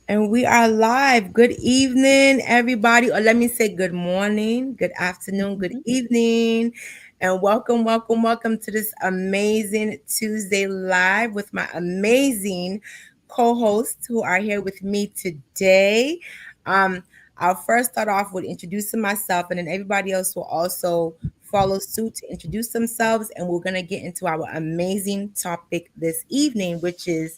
And we are live. Good evening, everybody. Or let me say good morning, good afternoon, good Mhm. evening. And welcome to this amazing Tuesday live with my amazing co-hosts who are here with me today. Um, I'll first start off with introducing myself, and then everybody else will also follow suit to introduce themselves. And we're gonna get into our amazing topic this evening, which is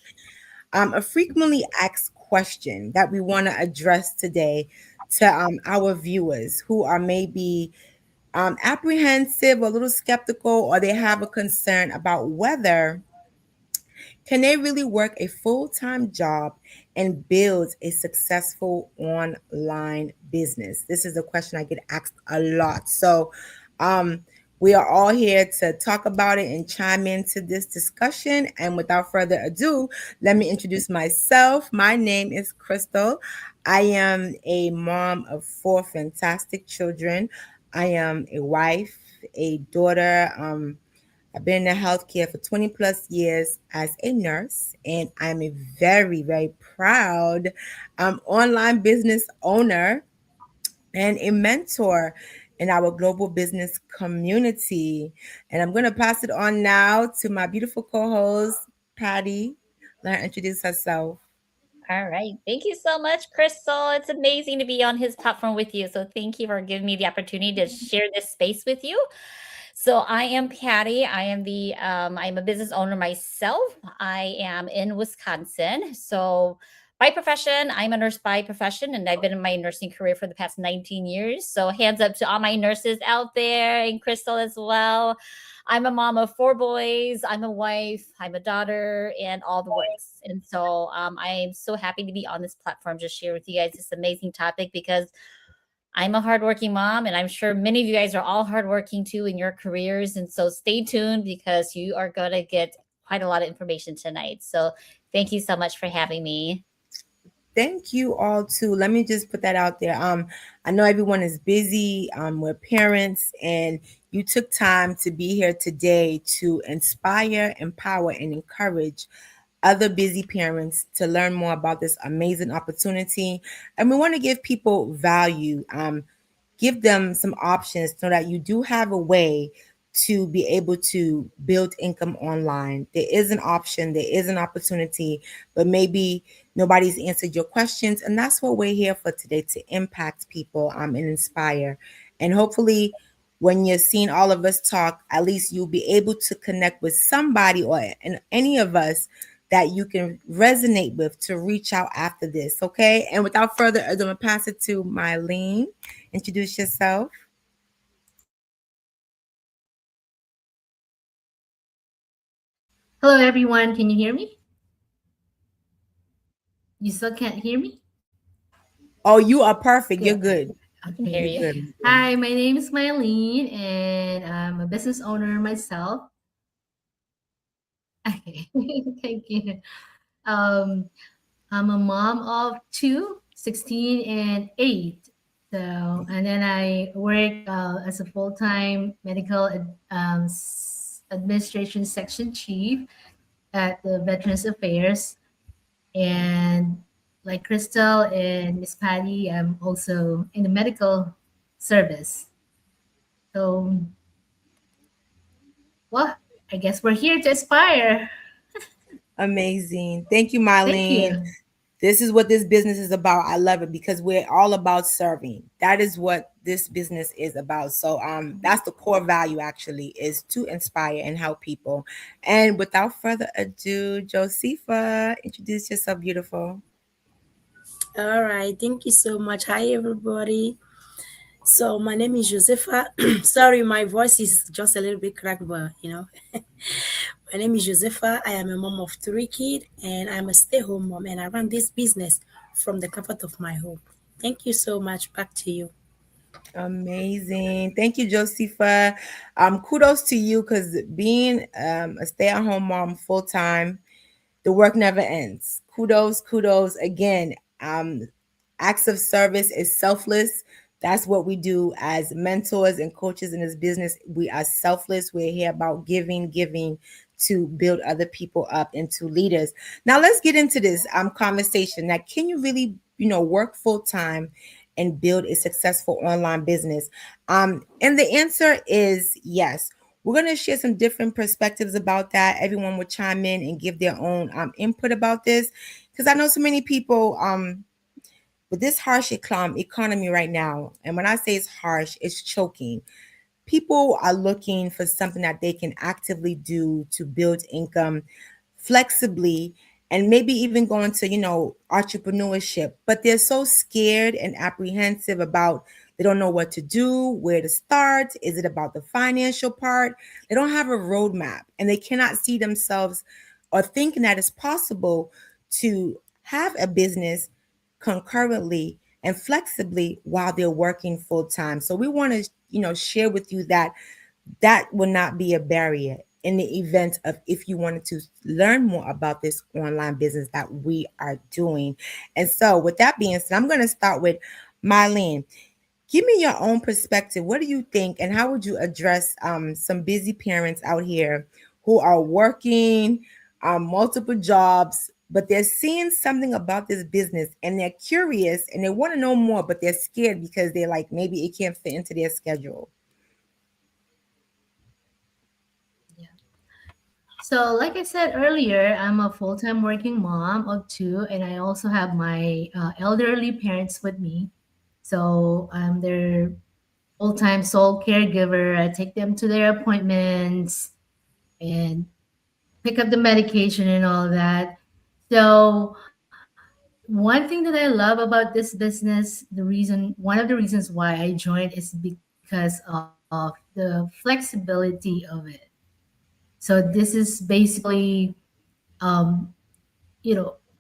a frequently asked question that we want to address today to our viewers who are maybe apprehensive, a little skeptical, or they have a concern about whether can they really work a full-time job and build a successful online business? This is a question I get asked a lot. So, um, we are all here to talk about it and chime into this discussion. And without further ado, let me introduce myself. My name is Crystal. I am a mom of four fantastic children. I am a wife, a daughter. I've been in healthcare for 20 plus years as a nurse, and I'm a very proud online business owner and a mentor in our global business community. And I'm going to pass it on now to my beautiful co host, Patty. Let her introduce herself. All right. Thank you so much, Crystal. It's amazing to be on his platform with you. So thank you for giving me the opportunity to share this space with you. So I am Patty. I'm a business owner myself. I am in Wisconsin. So by profession, I'm a nurse by profession, and I've been in my nursing career for the past 19 years. So hands up to all my nurses out there and Crystal as well. I'm a mom of four boys. I'm a wife. I'm a daughter, and all the works. And so I'm so happy to be on this platform to share with you guys this amazing topic because I'm a hardworking mom, and I'm sure many of you guys are all hardworking too in your careers. And so stay tuned because you are going to get quite a lot of information tonight. So thank you so much for having me. Thank you all too. Let me just put that out there. I know everyone is busy. We're parents, and you took time to be here today to inspire, empower, and encourage other busy parents to learn more about this amazing opportunity. And we want to give people value. Give them some options so that you do have a way to be able to build income online. There is an option, there is an opportunity, but maybe nobody's answered your questions. And that's what we're here for today, to impact people and inspire. And hopefully, when you're seeing all of us talk, at least you'll be able to connect with somebody or any of us that you can resonate with to reach out after this. Okay. And without further ado, I'm going to pass it to Mylene. Introduce yourself. Hello, everyone. Can you hear me? You still can't hear me? Oh, you are perfect. You're Good. good. I can hear Okay. You're you. good. You're good. Hi, my name is Mylene, and I'm a business owner myself. Okay. Thank you. Um, I'm a mom of two, 16 and 8. So, and then I work as a full-time administration section chief at the Veterans Affairs. And like Crystal and Miss Patty, I'm also in the medical service. So, well, I guess we're here to aspire. Amazing. Thank you, Thank Mylene. you. This is what this business is about. I love it because we're all about serving. That is what this business is about. So that's the core value actually, is to inspire and help people. And without further ado, Josepha, introduce yourself, beautiful. All right, thank you so much. Hi, everybody. So, my name is Josefa. Sorry, my voice is just a little bit cracked, but my name is Josefa. I am a mom of three kids, and I'm a stay home mom, and I run this business from the comfort of my home. Thank you so much. Back to you. Amazing. Thank you, Josepha. Kudos to you because being a stay-at-home mom full time, the work never ends. Kudos again. Acts of service is selfless. That's what we do as mentors and coaches in this business. We are selfless. We're here about giving to build other people up into leaders. Now let's get into this conversation. That can you really, work full time and build a successful online business? And the answer is yes. We're going to share some different perspectives about that. Everyone will chime in and give their own input about this, because I know so many people with this harsh economy right now. And when I say it's harsh, it's choking. People are looking for something that they can actively do to build income flexibly, and maybe even go into entrepreneurship, but they're so scared and apprehensive about, they don't know what to do, where to start. Is it about the financial part? They don't have a roadmap, and they cannot see themselves or thinking that it's possible to have a business concurrently and flexibly while they're working full time. So we want to share with you that that will not be a barrier in the event of, if you wanted to learn more about this online business that we are doing. And so with that being said, I'm going to start with Marlene. Give me your own perspective. What do you think, and how would you address some busy parents out here who are working multiple jobs, but they're seeing something about this business and they're curious and they want to know more, but they're scared because they're like, maybe it can't fit into their schedule? Yeah. So, like I said earlier, I'm a full time working mom of two, and I also have my elderly parents with me. So, I'm their full time sole caregiver. I take them to their appointments and pick up the medication and all that. So, one thing that I love about this business, one of the reasons why I joined is because of the flexibility of it. So this is basically, um,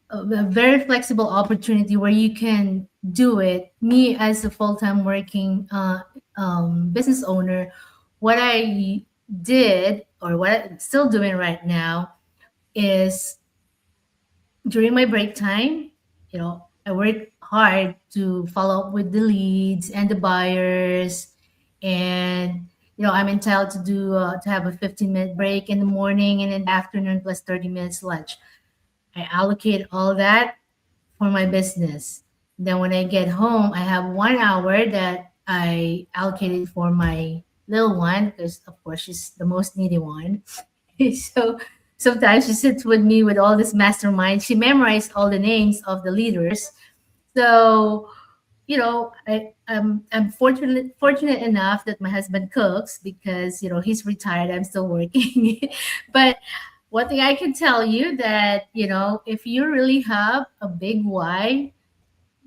a very flexible opportunity where you can do it. Me as a full-time working business owner, what I did, or what I'm still doing right now, is during my break time, I work hard to follow up with the leads and the buyers, and I'm entitled to have a 15-minute break in the morning and in the afternoon plus 30 minutes lunch. I allocate all that for my business. Then when I get home, I have 1 hour that I allocated for my little one, because of course she's the most needy one. So sometimes she sits with me with all this mastermind. She memorized all the names of the leaders. So I'm fortunate enough that my husband cooks, because he's retired. I'm still working, but one thing I can tell you, that if you really have a big why,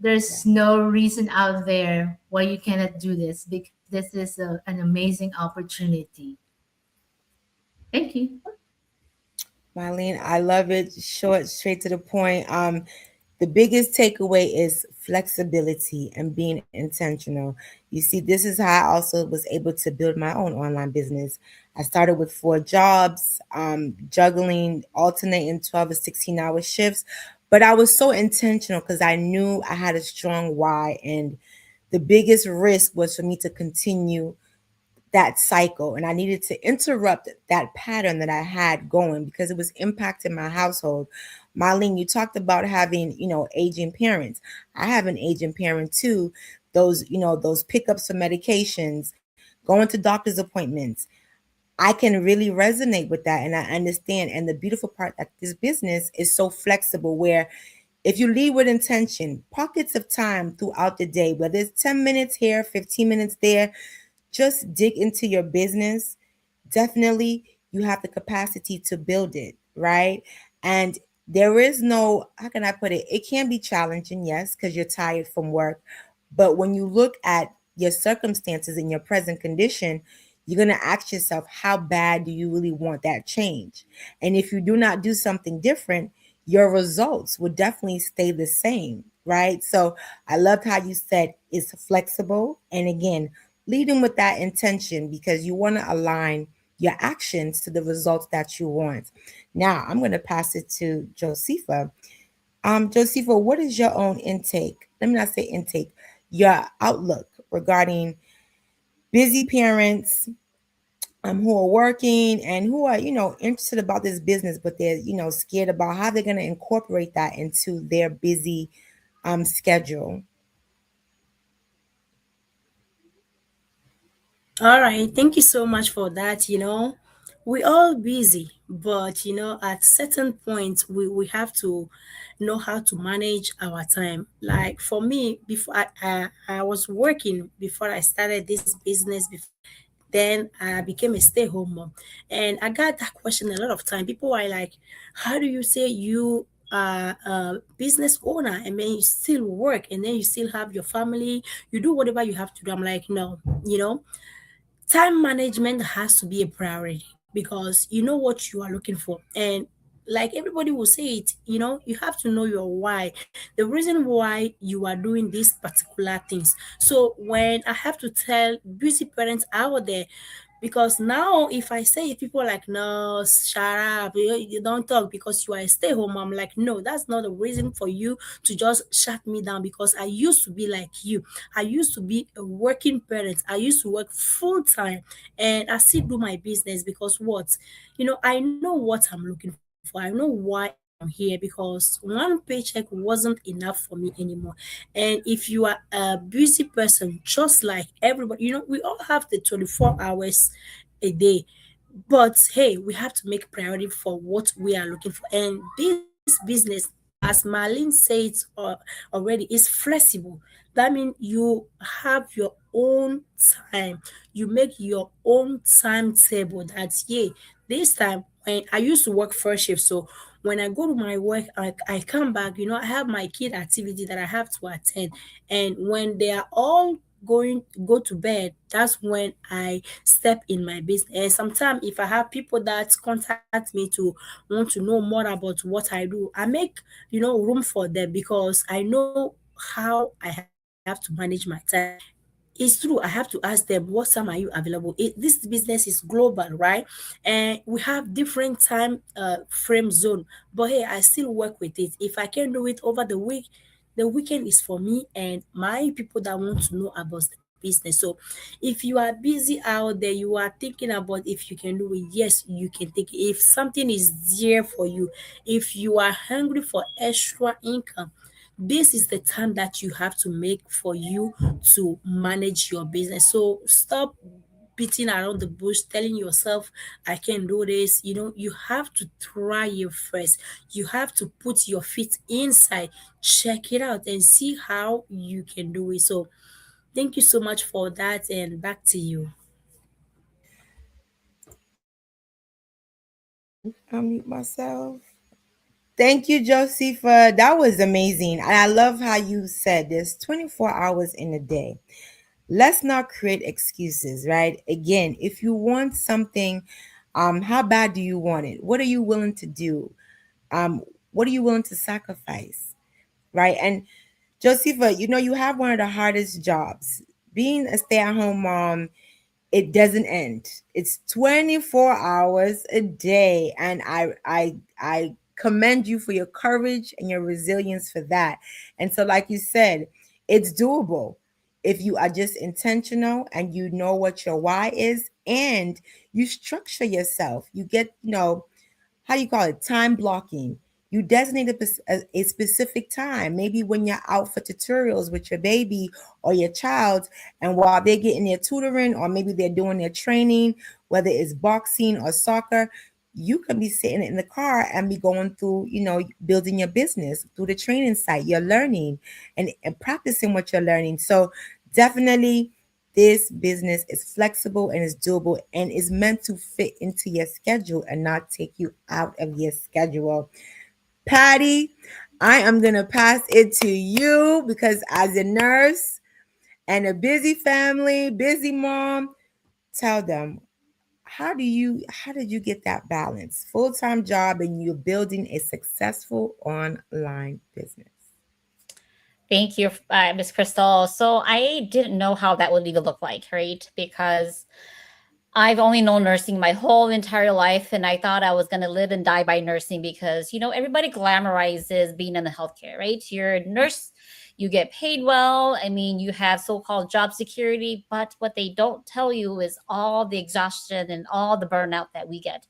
Yeah. there's no reason out there why you cannot do this, because this is an amazing opportunity. Thank you. Marlene, I love it. Short, straight to the point. The biggest takeaway is flexibility and being intentional. You see, this is how I also was able to build my own online business. I started with 4 jobs, juggling, alternating 12 to 16-hour shifts. But I was so intentional because I knew I had a strong why. And the biggest risk was for me to continue that cycle, and I needed to interrupt that pattern that I had going because it was impacting my household. Marlene, you talked about having aging parents. I have an aging parent too. Those pickups for medications, going to doctor's appointments, I can really resonate with that, and I understand. And the beautiful part, that this business is so flexible, where if you lead with intention, pockets of time throughout the day, whether it's 10 minutes here, 15 minutes there, just dig into your business. Definitely, you have the capacity to build it, right? And there is no, how can I put it? It can be challenging, yes, because you're tired from work. But when you look at your circumstances and your present condition, you're going to ask yourself, how bad do you really want that change? And if you do not do something different, your results will definitely stay the same, right? So I loved how you said it's flexible. And again, leading with that intention, because you want to align your actions to the results that you want. Now, I'm going to pass it to Josepha. Josepha, what is your own intake? Let me not say intake, your outlook regarding busy parents, who are working and who are, interested about this business, but they're, scared about how they're going to incorporate that into their busy schedule. All right, thank you so much for that. We all busy, but at certain points we have to know how to manage our time. Like for me, before I was working before I started this business. Then I became a stay-home mom, and I got that question a lot of time. People are like, "How do you say you are a business owner and then you still work and then you still have your family? You do whatever you have to do." I'm like, no, time management has to be a priority because you know what you are looking for. And like everybody will say it, you have to know your why, the reason why you are doing these particular things. So when I have to tell busy parents out there, because now if I say it, people are like, no, shut up, you don't talk because you are a stay-home. I'm like, no, that's not a reason for you to just shut me down, because I used to be like you. I used to be a working parent. I used to work full time, and I still do my business because what? I know what I'm looking for. I know why I am here, because one paycheck wasn't enough for me anymore. And if you are a busy person, just like everybody, we all have the 24 hours a day. But hey, we have to make priority for what we are looking for. And this business, as Marlene said already, is flexible. That means you have your own time. You make your own timetable. That's, yeah, this time when I used to work first shift. So when I go to my work, I come back, I have my kid activity that I have to attend. And when they are all go to bed, that's when I step in my business. And sometimes if I have people that contact me to want to know more about what I do, I make room for them, because I know how I have to manage my time. It's true. I have to ask them, what time are you available? This business is global, right? And we have different time frame zone. But hey, I still work with it. If I can do it over the weekend is for me and my people that want to know about the business. So if you are busy out there, you are thinking about if you can do it, yes, you can take it. If something is there for you, if you are hungry for extra income, this is the time that you have to make for you to manage your business. So stop beating around the bush, telling yourself, I can do this. You have to try it first. You have to put your feet inside, check it out, and see how you can do it. So thank you so much for that, and back to you. Unmute myself. Thank you, Josepha. That was amazing. And I love how you said there's 24 hours in a day. Let's not create excuses, right? Again, if you want something, how bad do you want it? What are you willing to do? Um, what are you willing to sacrifice? Right? And Josepha, you have one of the hardest jobs. Being a stay-at-home mom, it doesn't end. It's 24 hours a day. And I commend you for your courage and your resilience for that. And so, like you said, it's doable if you are just intentional and you know what your why is, and you structure yourself. You get, how do you call it, time blocking. You designate a specific time, maybe when you're out for tutorials with your baby or your child, and while they're getting their tutoring or maybe they're doing their training, whether it's boxing or soccer, you can be sitting in the car and be going through, building your business through the training site. You're learning and practicing what you're learning. So definitely this business is flexible and is doable and is meant to fit into your schedule and not take you out of your schedule. Patty, I am going to pass it to you because as a nurse and a busy family, busy mom, tell them, how did you get that balance? Full-time job and you're building a successful online business. Thank you, Miss Crystal. So I didn't know how that would even look like, right? Because I've only known nursing my whole entire life, and I thought I was going to live and die by nursing because, everybody glamorizes being in the healthcare, right? You're a nurse, you get paid well. I mean, you have so called job security, but what they don't tell you is all the exhaustion and all the burnout that we get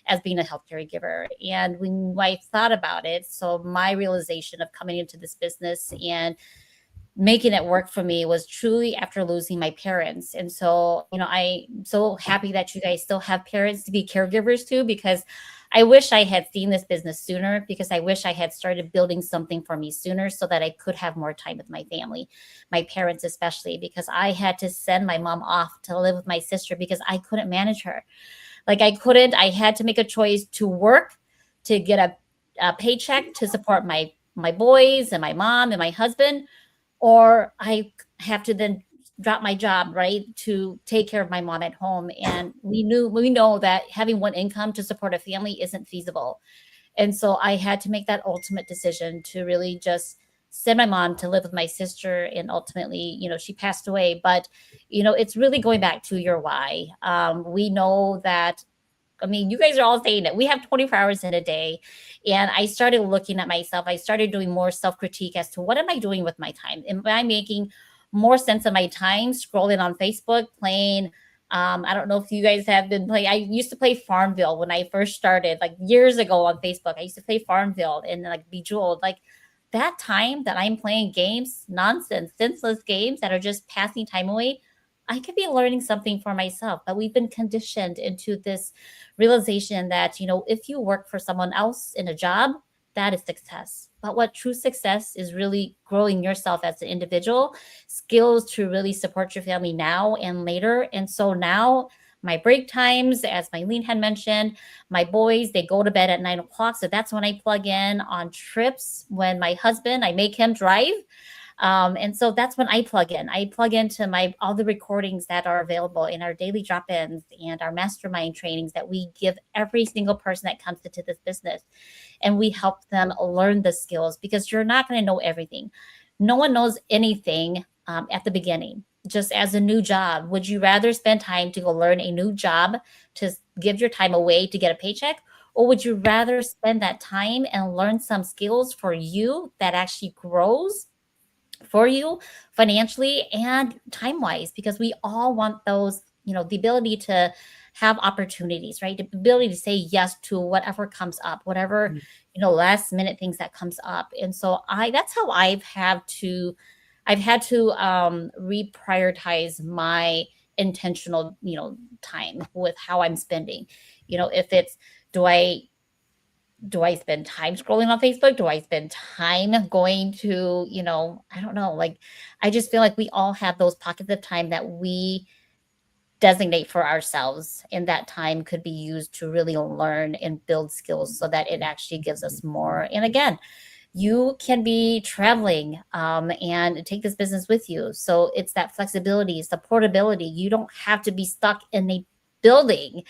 as being a healthcare giver. And when I thought about it, so my realization of coming into this business and making it work for me was truly after losing my parents. And so, I'm so happy that you guys still have parents to be caregivers too, because I wish I had seen this business sooner, because I wish I had started building something for me sooner so that I could have more time with my family, my parents, especially because I had to send my mom off to live with my sister because I couldn't manage her. Like I had to make a choice to work to get a paycheck to support my boys and my mom and my husband, or I have to then drop my job, right, to take care of my mom at home. And we know that having one income to support a family isn't feasible. And so I had to make that ultimate decision to really just send my mom to live with my sister. And ultimately, she passed away. But, it's really going back to your why. We know that, I mean, you guys are all saying it. We have 24 hours in a day. And I started looking at myself. I started doing more self critique as to what am I doing with my time? Am I making more sense of my time scrolling on Facebook, playing? I don't know if you guys have been playing. I used to play Farmville when I first started, like years ago on Facebook. I used to play Farmville and like Bejeweled. Like that time that I'm playing games, nonsense, senseless games that are just passing time away, I could be learning something for myself. But we've been conditioned into this realization that, if you work for someone else in a job, that is success. But what true success is really growing yourself as an individual, skills to really support your family now and later. And so now, my break times, as Mylene had mentioned, my boys, they go to bed at 9 o'clock. So that's when I plug in on trips. When my husband, I make him drive. And so that's when I plug in. I plug into my all the recordings that are available in our daily drop-ins and our mastermind trainings that we give every single person that comes into this business. And we help them learn the skills, because you're not going to know everything. No one knows anything at the beginning. Just as a new job, would you rather spend time to go learn a new job to give your time away to get a paycheck? Or would you rather spend that time and learn some skills for you that actually grows for you financially and time wise? Because we all want those, the ability to have opportunities, right? The ability to say yes to whatever comes up, whatever, last minute things that comes up. And so that's how I've had to reprioritize my intentional, time with how I'm spending. If it's, do I spend time scrolling on Facebook? Do I spend time going to, I don't know. Like, I just feel like we all have those pockets of time that we designate for ourselves. And that time could be used to really learn and build skills so that it actually gives us more. And again, you can be traveling and take this business with you. So it's that flexibility, it's the portability. You don't have to be stuck in a building.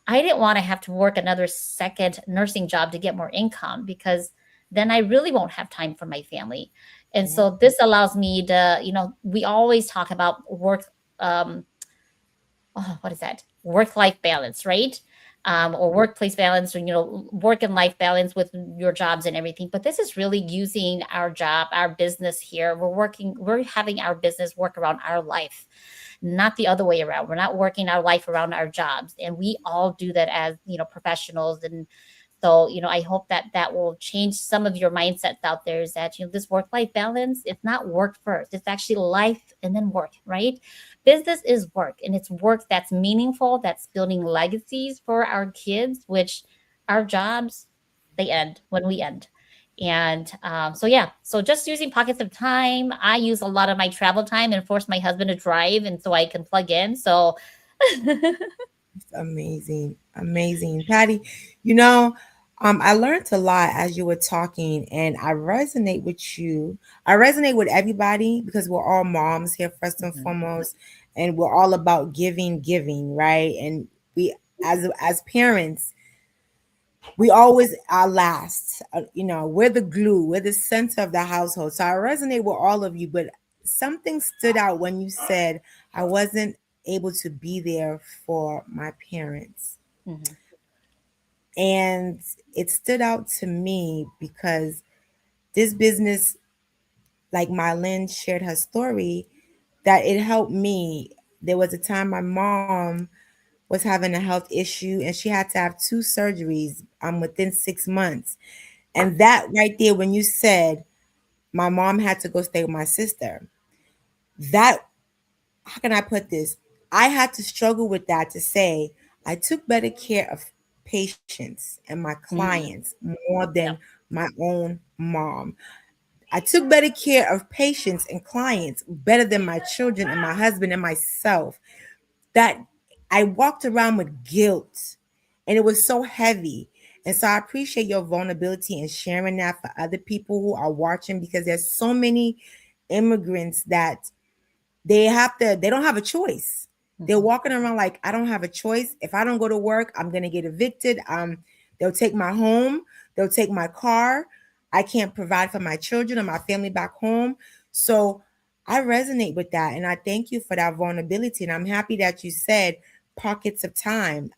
I didn't want to have to work another second nursing job to get more income, because then I really won't have time for my family. And so this allows me to, we always talk about work, what is that? Work-life balance, right? Or workplace balance, or, work and life balance with your jobs and everything. But this is really using our job, our business here. We're having our business work around our life, not the other way around. We're not working our life around our jobs. And we all do that as, professionals. And so, I hope that that will change some of your mindsets out there, is that, this work-life balance, it's not work first. It's actually life and then work, right? Business is work, and it's work that's meaningful, that's building legacies for our kids, which our jobs, they end when we end. And so just using pockets of time. I use a lot of my travel time and force my husband to drive, and so I can plug in. So Amazing, amazing, Patty. I learned a lot as you were talking, and I resonate with you. I resonate with everybody because we're all moms here first and foremost, and we're all about giving, right? And we, as parents, we always are last. We're the glue, we're the center of the household. So I resonate with all of you, but something stood out when you said I wasn't able to be there for my parents. Mhm. And it stood out to me because this business, like Mylin shared her story, that it helped me. There was a time my mom was having a health issue and she had to have two surgeries within 6 months. And that right there, when you said my mom had to go stay with my sister, that, how can I put this? I had to struggle with that to say I took better care of patients and my Mhm. clients more than Yep. my own mom. I took better care of patients and clients better than my children and my husband and myself. That I walked around with guilt and it was so heavy. And so I appreciate your vulnerability and sharing that for other people who are watching, because there's so many immigrants that they don't have a choice. They're Mhm. walking around like, I don't have a choice. If I don't go to work, I'm gonna get evicted. They'll take my home, they'll take my car. I can't provide for my children or my family back home. So I resonate with that, and I thank you for that vulnerability. And I'm happy that you said pockets of time.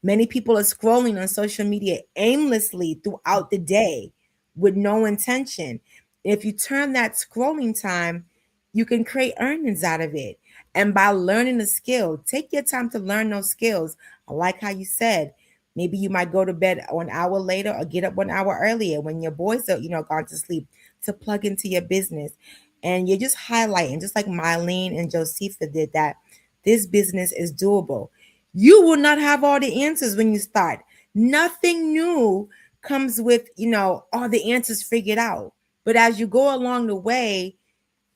Many people are scrolling on social media aimlessly throughout the day with no intention. If you turn that scrolling time, you can create earnings out of it. And by learning a skill, take your time to learn those skills. I like how you said, maybe you might go to bed 1 hour later or get up 1 hour earlier when your boys are, gone to sleep, to plug into your business. And you're just highlighting, just like Mylene and Josepha did, that this business is doable. You will not have all the answers when you start. Nothing new comes with, all the answers figured out. But as you go along the way,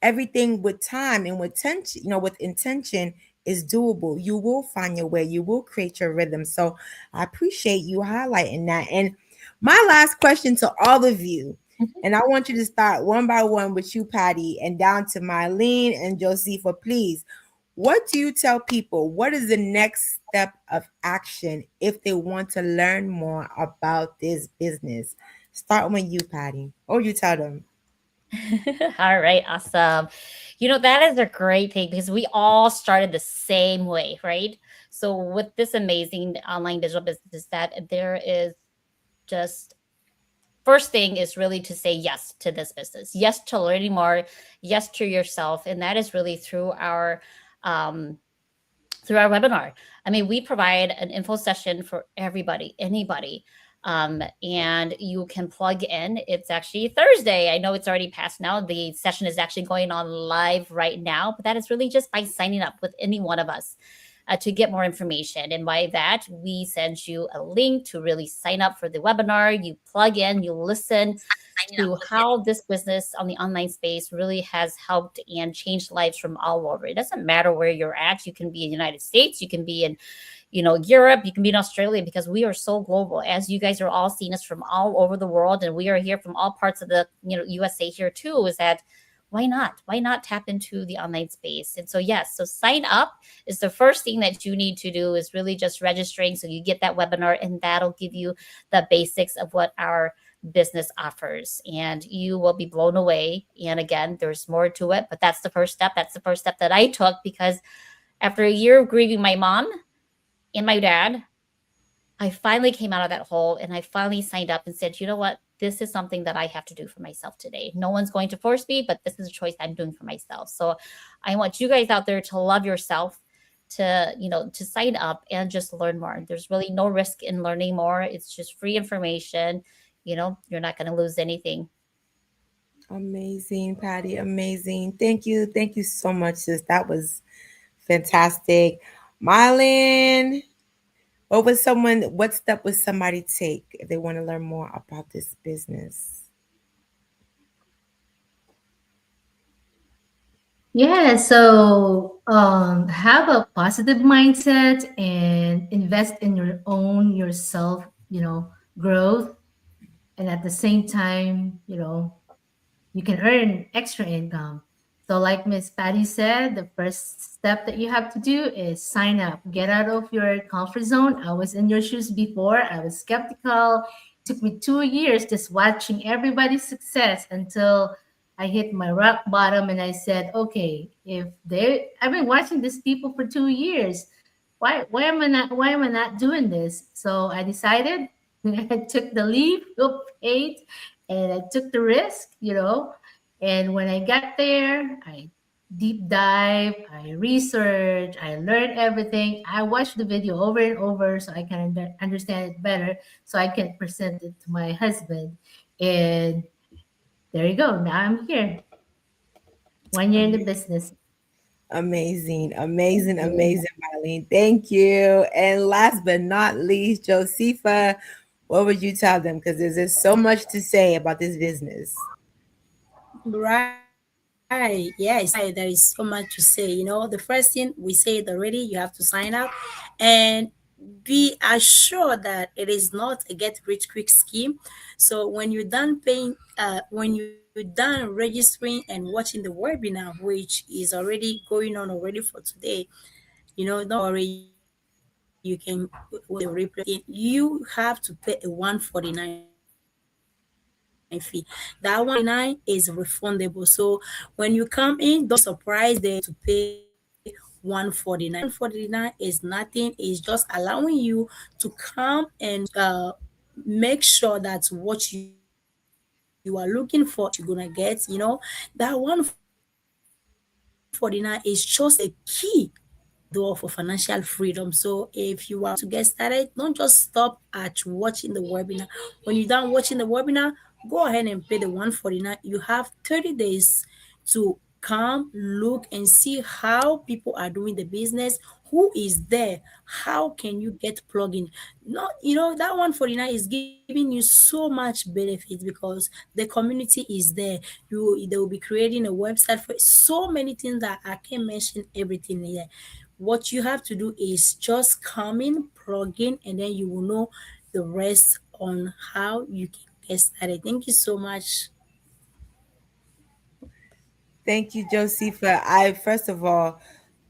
everything with time and with tension, with intention, is doable. You will find your way. You will create your rhythm. So I appreciate you highlighting that. And my last question to all of you, Mhm. and I want you to start one by one with you, Patty, and down to Mylene and Josepha, please. What do you tell people? What is the next step of action if they want to learn more about this business? Start with you, Patty, or you tell them. All right, awesome. That is a great thing because we all started the same way, right? So with this amazing online digital business, that there is just first thing is really to say yes to this business, yes to learning more, yes to yourself, and that is really um, through our webinar. I mean, we provide an info session for everybody, anybody. And you can plug in. It's actually Thursday. I know it's already past now. The session is actually going on live right now, but that is really just by signing up with any one of us to get more information. And by that, we send you a link to really sign up for the webinar. You plug in, you listen to how this business on the online space really has helped and changed lives from all over. It doesn't matter where you're at. You can be in the United States, you can be in Europe, you can be in Australia, because we are so global. As you guys are all seeing us from all over the world, and we are here from all parts of the USA here too, is that why not tap into the online space? And so yes, so sign up is the first thing that you need to do, is really just registering so you get that webinar, and that'll give you the basics of what our business offers, and you will be blown away. And again, there's more to it, but that's the first step. That's the first step that I took, because after a year of grieving my mom and my dad, I finally came out of that hole, and I finally signed up and said, you know what? This is something that I have to do for myself today. No one's going to force me, but this is a choice I'm doing for myself. So I want you guys out there to love yourself, to sign up and just learn more. There's really no risk in learning more. It's just free information. You're not going to lose anything. Amazing, Patty. Amazing. Thank you. Thank you so much, sis. That was fantastic. Mylin, what step would somebody take if they want to learn more about this business? Yeah, so have a positive mindset and invest in your own yourself, growth. And at the same time, you can earn extra income. So, like Miss Patty said, the first step that you have to do is sign up, get out of your comfort zone. I was in your shoes before, I was skeptical. It took me 2 years just watching everybody's success until I hit my rock bottom and I said, okay, if they I've been watching these people for 2 years. Why am I not doing this? So I decided I took the leap of faith and I took the risk. And when I got there, I deep dive, I research, I learned everything. I watched the video over and over so I can understand it better, so I can present it to my husband. And there you go. Now I'm here. 1 year in the business. Amazing, amazing, Yeah. amazing, Marlene. Thank you. And last but not least, Josepha, what would you tell them? Because there's just so much to say about this business. Right. Yes. Right. There is so much to say. The first thing we say it already, you have to sign up and be assured that it is not a get rich quick scheme. So when you're done paying, when you're done registering and watching the webinar, which is already going on already for today, don't worry, you can watch the replay. You have to pay a 149 fee. That 149 is refundable. So when you come in, don't be surprised there to pay 149. 149 is nothing, it's just allowing you to come and make sure that what you are looking for is what you're gonna get. That 149 is just a key door for financial freedom. So if you are looking to get started, don't just stop at watching the webinar. When you're done watching the webinar, go ahead and pay the 149. You have 30 days to come, look, and see how people are doing the business, who is there, how can you get plugged in. Not, that 149 is giving you so much benefits because the community is there. They will be creating a website for so many things that I can't mention everything here. What you have to do is just come in, plug in, and then you will know the rest on how you can get started. Thank you so much. Thank you, Josepha. I first of all,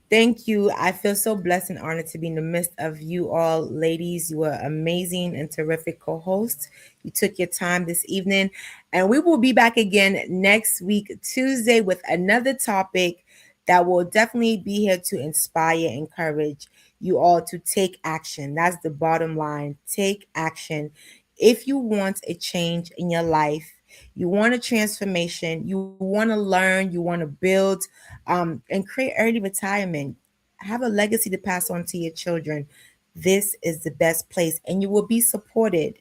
thank you. I feel so blessed and honored to be in the midst of you all, ladies. You were amazing and terrific co-hosts. You took your time this evening, and we will be back again next week, Tuesday, with another topic that will definitely be here to inspire, encourage you all to take action. That's the bottom line. Take action. If you want a change in your life, you want a transformation, you want to learn, you want to build, and create early retirement, have a legacy to pass on to your children, this is the best place, and you will be supported.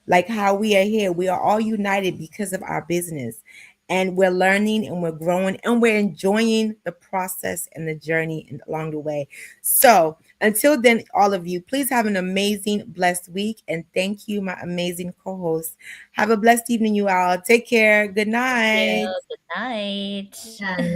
Like how we are here, we are all united because of our business, and we're learning and we're growing and we're enjoying the process and the journey along the way. So until then, all of you, please have an amazing blessed week, and thank you, my amazing co-host. Have a blessed evening, you all. Take care. Good Thank night. you. Good night. Yeah.